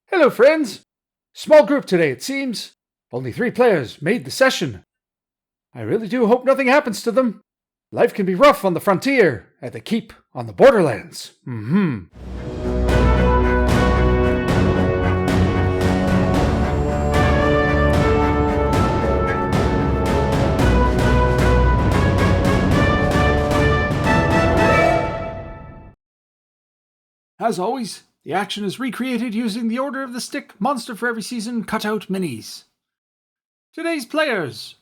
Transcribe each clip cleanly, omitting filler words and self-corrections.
Hello, friends! Small group today, it seems. Only 3 players made the session. I really do hope nothing happens to them. Life can be rough on the frontier, at the keep on the Borderlands. As always, the action is recreated using the Order of the Stick Monster for Every Season cutout minis. Today's players: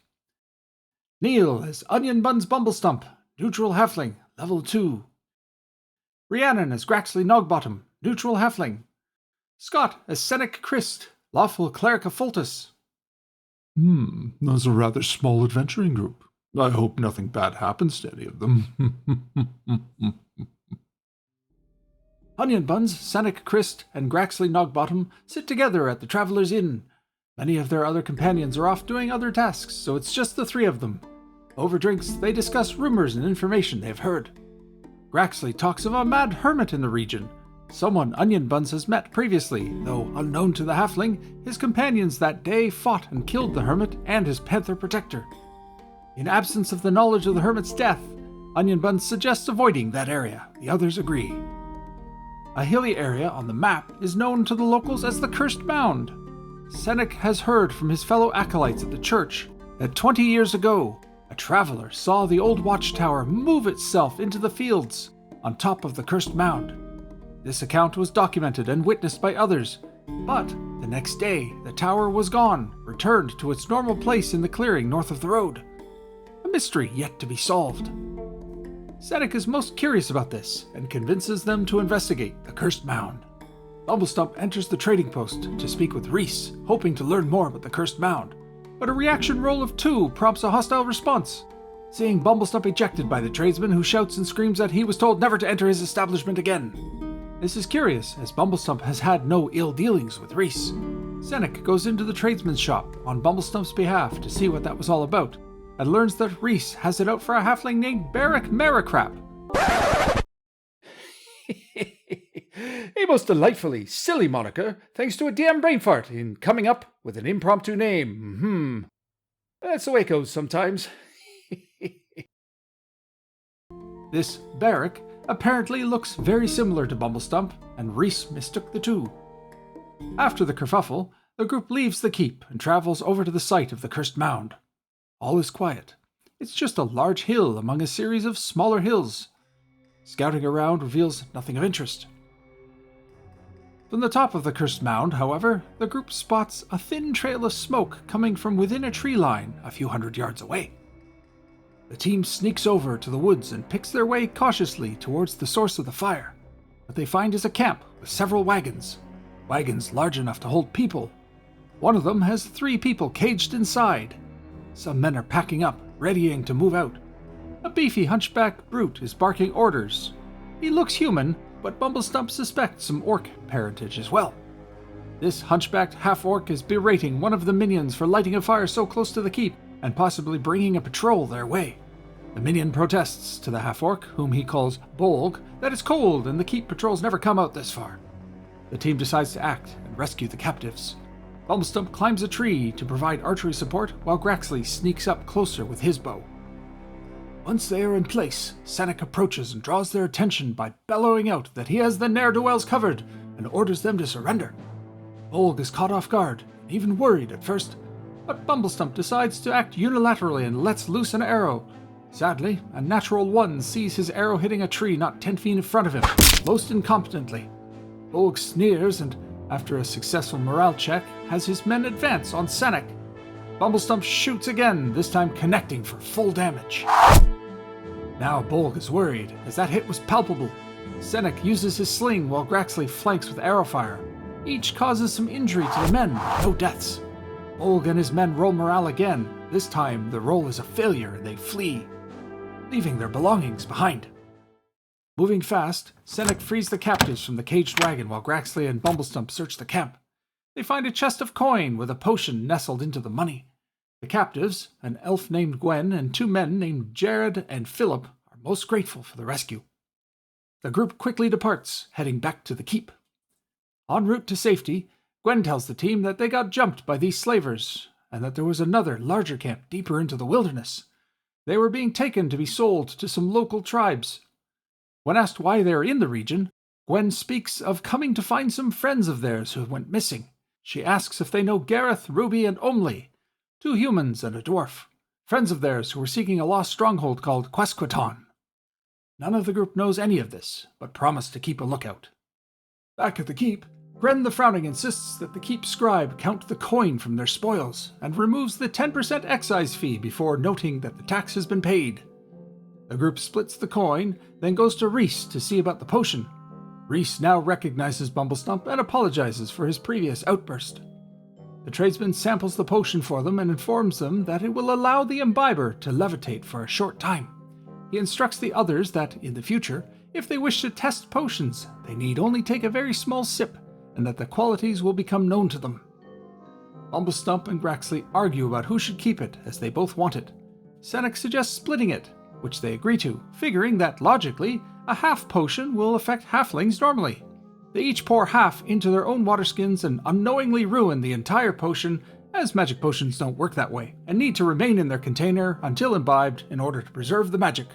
Neil as Onion Buns Bumblestump, neutral halfling, level 2. Rhiannon as Graxley Nogbottom, neutral halfling. Scott as Ace-Erik Christ, lawful cleric of Foltus. That's a rather small adventuring group. I hope nothing bad happens to any of them. Onion Buns, Ace-Erik Christ, and Graxley Nogbottom sit together at the Traveller's Inn. Many of their other companions are off doing other tasks, so it's just the 3 of them. Over drinks, they discuss rumors and information they've heard. Graxley talks of a mad hermit in the region, someone Onion Buns has met previously, though unknown to the halfling. His companions that day fought and killed the hermit and his panther protector. In absence of the knowledge of the hermit's death, Onion Buns suggests avoiding that area. The others agree. A hilly area on the map is known to the locals as the Cursed Mound. Ace-Erik has heard from his fellow acolytes at the church that 20 years ago, a traveler saw the old watchtower move itself into the fields on top of the Cursed Mound. This account was documented and witnessed by others, but the next day the tower was gone, returned to its normal place in the clearing north of the road. A mystery yet to be solved. Ace-Erik is most curious about this and convinces them to investigate the Cursed Mound. Bumblestump enters the trading post to speak with Reese, hoping to learn more about the Cursed Mound, but a reaction roll of 2 prompts a hostile response. Seeing Bumblestump ejected by the tradesman, who shouts and screams that he was told never to enter his establishment again. This is curious, as Bumblestump has had no ill dealings with Reese. Ace-Erik goes into the tradesman's shop on Bumblestump's behalf to see what that was all about, and learns that Reese has it out for a halfling named Barrack Merricrip. A most delightfully silly moniker, thanks to a DM brain fart in coming up with an impromptu name. That's the way it goes sometimes. This Barrack apparently looks very similar to Bumblestump, and Reese mistook the two. After the kerfuffle, the group leaves the keep and travels over to the site of the Cursed Mound. All is quiet. It's just a large hill among a series of smaller hills. Scouting around reveals nothing of interest. From the top of the Cursed Mound, however, the group spots a thin trail of smoke coming from within a tree line a few hundred yards away. The team sneaks over to the woods and picks their way cautiously towards the source of the fire. What they find is a camp with several wagons large enough to hold people. One of them has 3 people caged inside. Some men are packing up, readying to move out. A beefy hunchback brute is barking orders. He looks human, but Bumblestump suspects some orc parentage as well. This hunchbacked half-orc is berating one of the minions for lighting a fire so close to the keep and possibly bringing a patrol their way. The minion protests to the half-orc, whom he calls Bolg, that it's cold and the keep patrols never come out this far. The team decides to act and rescue the captives. Bumblestump climbs a tree to provide archery support, while Graxley sneaks up closer with his bow. Once they are in place, Ace-Erik approaches and draws their attention by bellowing out that he has the ne'er-do-wells covered and orders them to surrender. Bolg is caught off guard and even worried at first, but Bumblestump decides to act unilaterally and lets loose an arrow. Sadly, a natural 1 sees his arrow hitting a tree not 10 feet in front of him, most incompetently. Bolg sneers and, after a successful morale check, has his men advance on Ace-Erik. Bumblestump shoots again, this time connecting for full damage. Now Bolg is worried, as that hit was palpable. Ace-Erik uses his sling while Graxley flanks with arrow fire. Each causes some injury to the men, but no deaths. Bolg and his men roll morale again. This time the roll is a failure and they flee, leaving their belongings behind. Moving fast, Ace-Erik frees the captives from the caged wagon while Graxley and Bumblestump search the camp. They find a chest of coin with a potion nestled into the money. The captives, an elf named Gwen and 2 men named Jared and Philip, are most grateful for the rescue. The group quickly departs, heading back to the keep. En route to safety, Gwen tells the team that they got jumped by these slavers, and that there was another, larger camp deeper into the wilderness. They were being taken to be sold to some local tribes. When asked why they are in the region, Gwen speaks of coming to find some friends of theirs who went missing. She asks if they know Gareth, Ruby, and Omley, 2 humans and a dwarf, friends of theirs who were seeking a lost stronghold called Quesquiton. None of the group knows any of this, but promise to keep a lookout. Back at the keep, Gren the Frowning insists that the keep scribe count the coin from their spoils, and removes the 10% excise fee before noting that the tax has been paid. The group splits the coin, then goes to Reese to see about the potion. Reese now recognizes Bumblestump and apologizes for his previous outburst. The tradesman samples the potion for them and informs them that it will allow the imbiber to levitate for a short time. He instructs the others that, in the future, if they wish to test potions, they need only take a very small sip, and that the qualities will become known to them. Bumblestump and Graxley argue about who should keep it, as they both want it. Senek suggests splitting it, which they agree to, figuring that, logically, a half potion will affect halflings normally. They each pour half into their own water skins and unknowingly ruin the entire potion, as magic potions don't work that way, and need to remain in their container until imbibed in order to preserve the magic.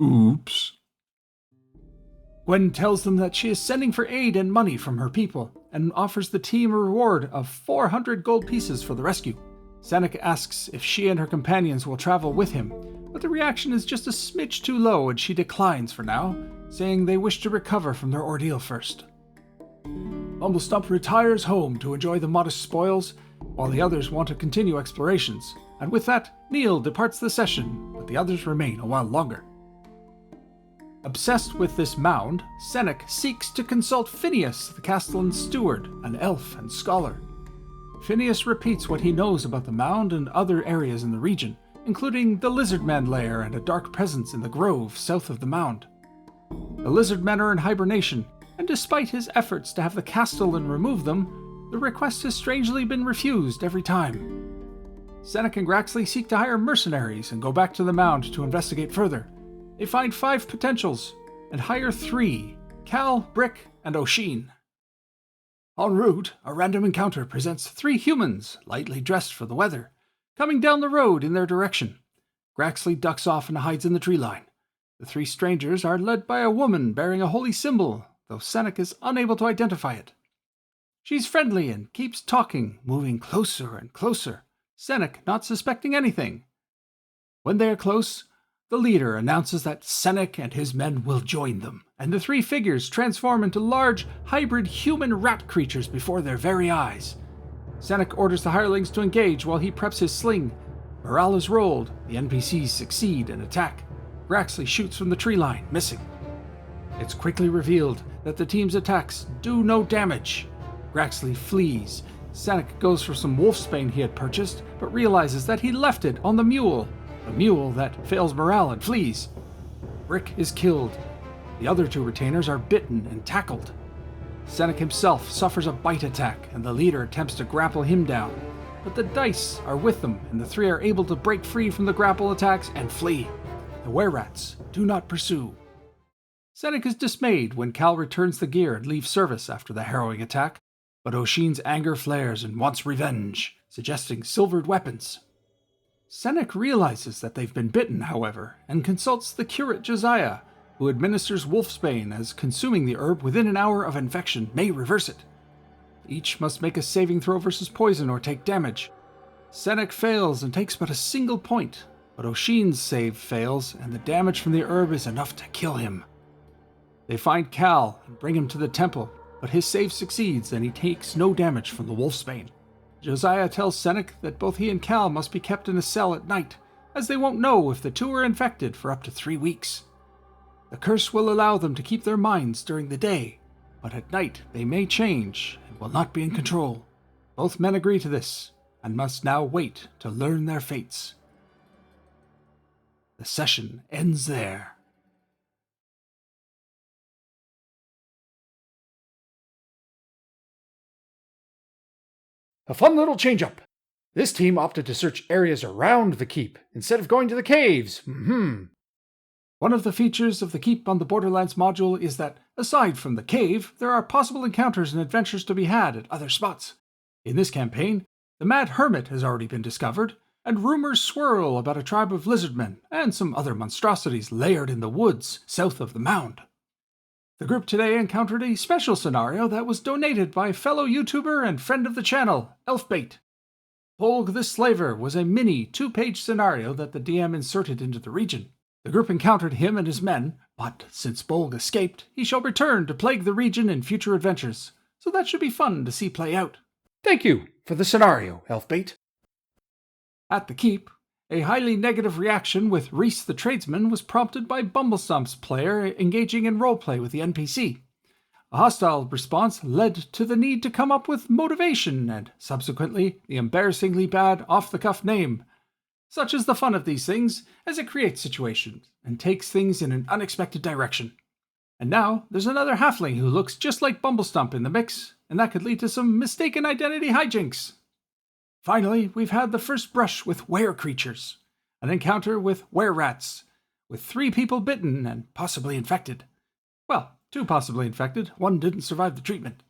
Oops. Gwen tells them that she is sending for aid and money from her people, and offers the team a reward of 400 gold pieces for the rescue. Senek asks if she and her companions will travel with him, but the reaction is just a smidge too low and she declines for now, saying they wish to recover from their ordeal first. Bumblestump retires home to enjoy the modest spoils, while the others want to continue explorations, and with that, Neil departs the session, but the others remain a while longer. Obsessed with this mound, Senek seeks to consult Phineas, the castellan's steward, an elf and scholar. Phineas repeats what he knows about the mound and other areas in the region, including the Lizardman lair and a dark presence in the grove south of the mound. The Lizardmen are in hibernation, and despite his efforts to have the castellan remove them, the request has strangely been refused every time. Senek and Graxley seek to hire mercenaries and go back to the mound to investigate further. They find 5 potentials, and hire 3, Cal, Brick, and Oshin. En route, a random encounter presents 3 humans, lightly dressed for the weather, coming down the road in their direction. Graxley ducks off and hides in the tree line. The 3 strangers are led by a woman bearing a holy symbol, though Senek is unable to identify it. She's friendly and keeps talking, moving closer and closer, Senek not suspecting anything. When they are close, the leader announces that Senek and his men will join them, and the 3 figures transform into large, hybrid human rat creatures before their very eyes. Senek orders the hirelings to engage while he preps his sling. Morale is rolled, the NPCs succeed and attack. Graxley shoots from the tree line, missing. It's quickly revealed that the team's attacks do no damage. Graxley flees. Senek goes for some wolfsbane he had purchased, but realizes that he left it on the mule that fails morale and flees. Brick is killed. The other 2 retainers are bitten and tackled. Senek himself suffers a bite attack, and the leader attempts to grapple him down. But the dice are with them, and the 3 are able to break free from the grapple attacks and flee. The were-rats do not pursue. Senek is dismayed when Cal returns the gear and leaves service after the harrowing attack, but Oshin's anger flares and wants revenge, suggesting silvered weapons. Senek realizes that they've been bitten, however, and consults the curate Josiah, who administers wolfsbane, as consuming the herb within an hour of infection may reverse it. Each must make a saving throw versus poison or take damage. Senek fails and takes but a single point, but Oshin's save fails, and the damage from the herb is enough to kill him. They find Cal and bring him to the temple, but his save succeeds and he takes no damage from the wolfsbane. Josiah tells Senek that both he and Cal must be kept in a cell at night, as they won't know if the 2 are infected for up to 3 weeks. The curse will allow them to keep their minds during the day, but at night they may change and will not be in control. Both men agree to this, and must now wait to learn their fates. The session ends there. A fun little change-up. This team opted to search areas around the keep instead of going to the caves. One of the features of the keep on the Borderlands module is that Aside from the cave, there are possible encounters and adventures to be had at other spots. In this campaign, the Mad Hermit has already been discovered, and rumors swirl about a tribe of lizardmen and some other monstrosities layered in the woods south of the mound. The group today encountered a special scenario that was donated by fellow YouTuber and friend of the channel, Elfbait. Bolg the Slaver was a mini 2-page scenario that the DM inserted into the region. The group encountered him and his men, but since Bolg escaped, he shall return to plague the region in future adventures, so that should be fun to see play out. Thank you for the scenario, Elfbait. At the keep, a highly negative reaction with Reese the tradesman was prompted by Bumblestump's player engaging in roleplay with the NPC. A hostile response led to the need to come up with motivation and, subsequently, the embarrassingly bad off-the-cuff name. Such is the fun of these things, as it creates situations and takes things in an unexpected direction. And now, there's another halfling who looks just like Bumblestump in the mix, and that could lead to some mistaken identity hijinks. Finally, we've had the first brush with were-creatures, an encounter with were-rats, with 3 people bitten and possibly infected. Well, 2 possibly infected, 1 didn't survive the treatment.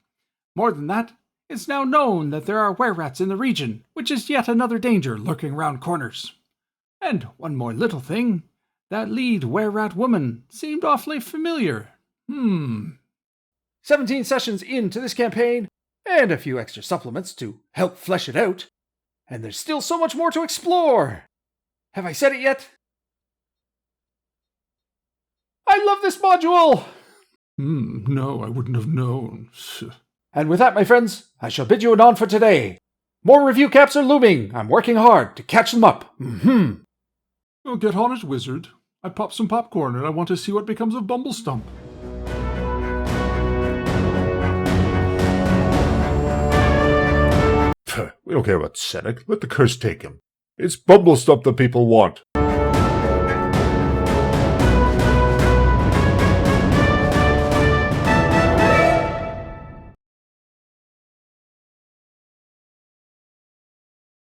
More than that, it's now known that there are were-rats in the region, which is yet another danger lurking round corners. And one more little thing, that lead were-rat woman seemed awfully familiar. 17 sessions into this campaign, and a few extra supplements to help flesh it out. And there's still so much more to explore! Have I said it yet? I love this module! No, I wouldn't have known. And with that, my friends, I shall bid you anon for today. More review caps are looming. I'm working hard to catch them up. Well, get on it, wizard. I popped some popcorn and I want to see what becomes of Bumblestump. We don't care about Senek. Let the curse take him. It's Bumblestump the people want.